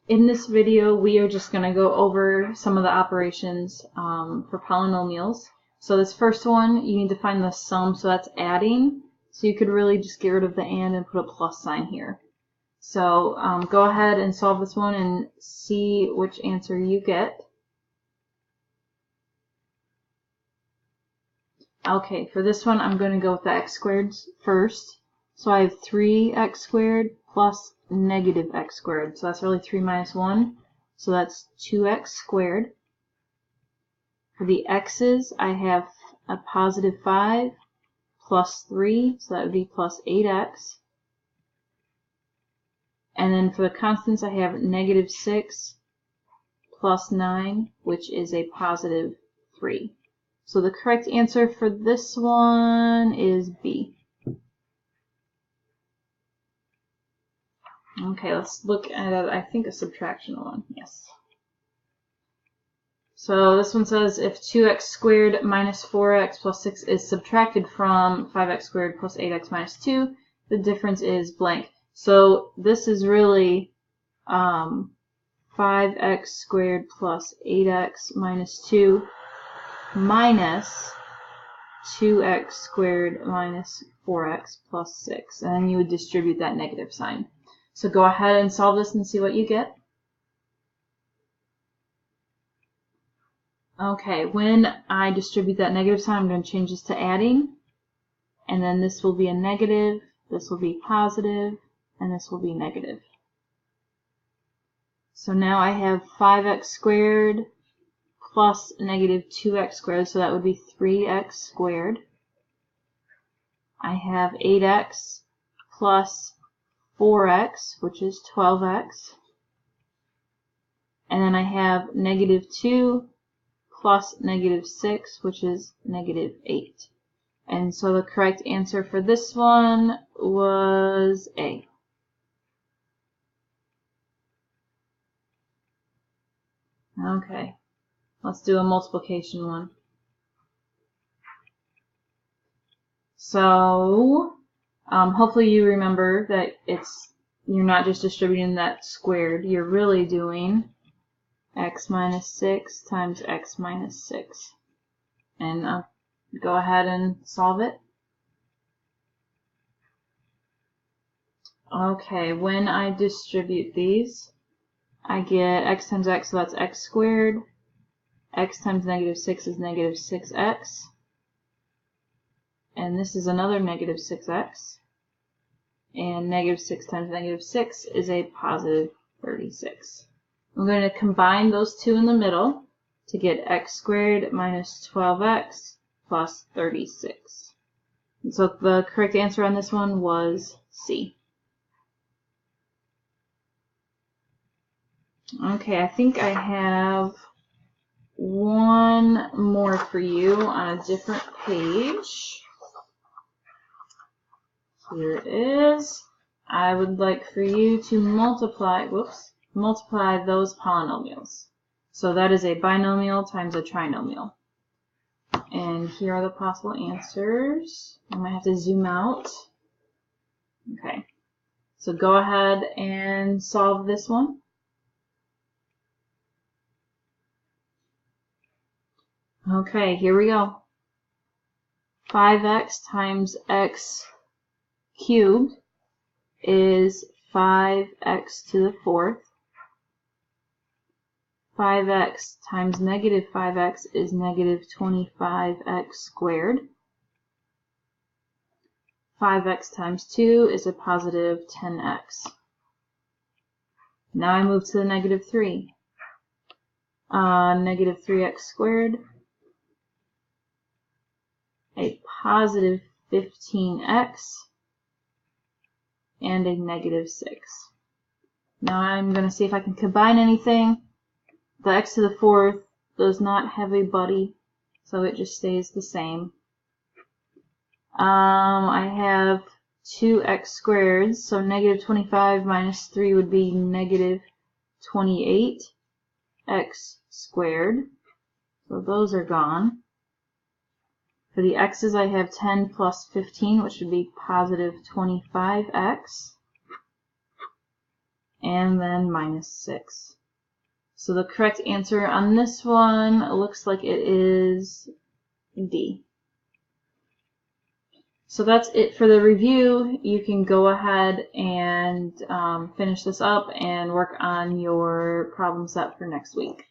In this video, we are just going to go over some of the operations for polynomials. So this first one, you need to find the sum, so that's adding. So you could really just get rid of the and put a plus sign here. So go ahead and solve this one and see which answer you get. Okay, for this one, I'm going to go with the x squared first. So I have 3x squared plus negative x squared. So that's really 3 minus 1. So that's 2x squared. For the x's, I have a positive 5 plus 3. So that would be plus 8x. And then for the constants, I have negative 6 plus 9, which is a positive 3. So the correct answer for this one is B. Okay, let's look at, I think, a subtraction one. Yes. So this one says if 2x squared minus 4x plus 6 is subtracted from 5x squared plus 8x minus 2, the difference is blank. So this is really 5x squared plus 8x minus 2 minus 2x squared minus 4x plus 6. And then you would distribute that negative sign. So go ahead and solve this and see what you get. Okay, when I distribute that negative sign, I'm going to change this to adding. And then this will be a negative, this will be positive, and this will be negative. So now I have 5x squared plus negative 2x squared, so that would be 3x squared. I have 8x plus 4x, which is 12x. And then I have negative 2 plus negative 6, which is negative 8. And so the correct answer for this one was A. Okay, let's do a multiplication one. So hopefully you remember that you're not just distributing that squared, you're really doing x minus 6 times x minus 6. And go ahead and solve it. Okay, when I distribute these, I get x times x, so that's x squared. X times negative 6 is negative 6x. And this is another negative 6x. And negative 6 times negative 6 is a positive 36. I'm going to combine those two in the middle to get x squared minus 12x plus 36. And so the correct answer on this one was C. Okay, I think I have one more for you on a different page. Here it is. I would like for you to multiply those polynomials. So that is a binomial times a trinomial. And here are the possible answers. I might have to zoom out. Okay. So go ahead and solve this one. Okay, here we go. 5x times x cubed is 5x to the fourth. 5x times negative 5x is negative 25x squared. 5x times 2 is a positive 10x. Now I move to the negative 3. Negative 3x squared, a positive 15x, and a negative 6. Now I'm going to see if I can combine anything. The x to the fourth does not have a buddy, so it just stays the same. I have 2x squared, so negative 25 minus 3 would be negative 28x squared. So those are gone. For the x's, I have 10 plus 15, which would be positive 25x. and then minus 6. So the correct answer on this one looks like it is D. So that's it for the review. You can go ahead and finish this up and work on your problem set for next week.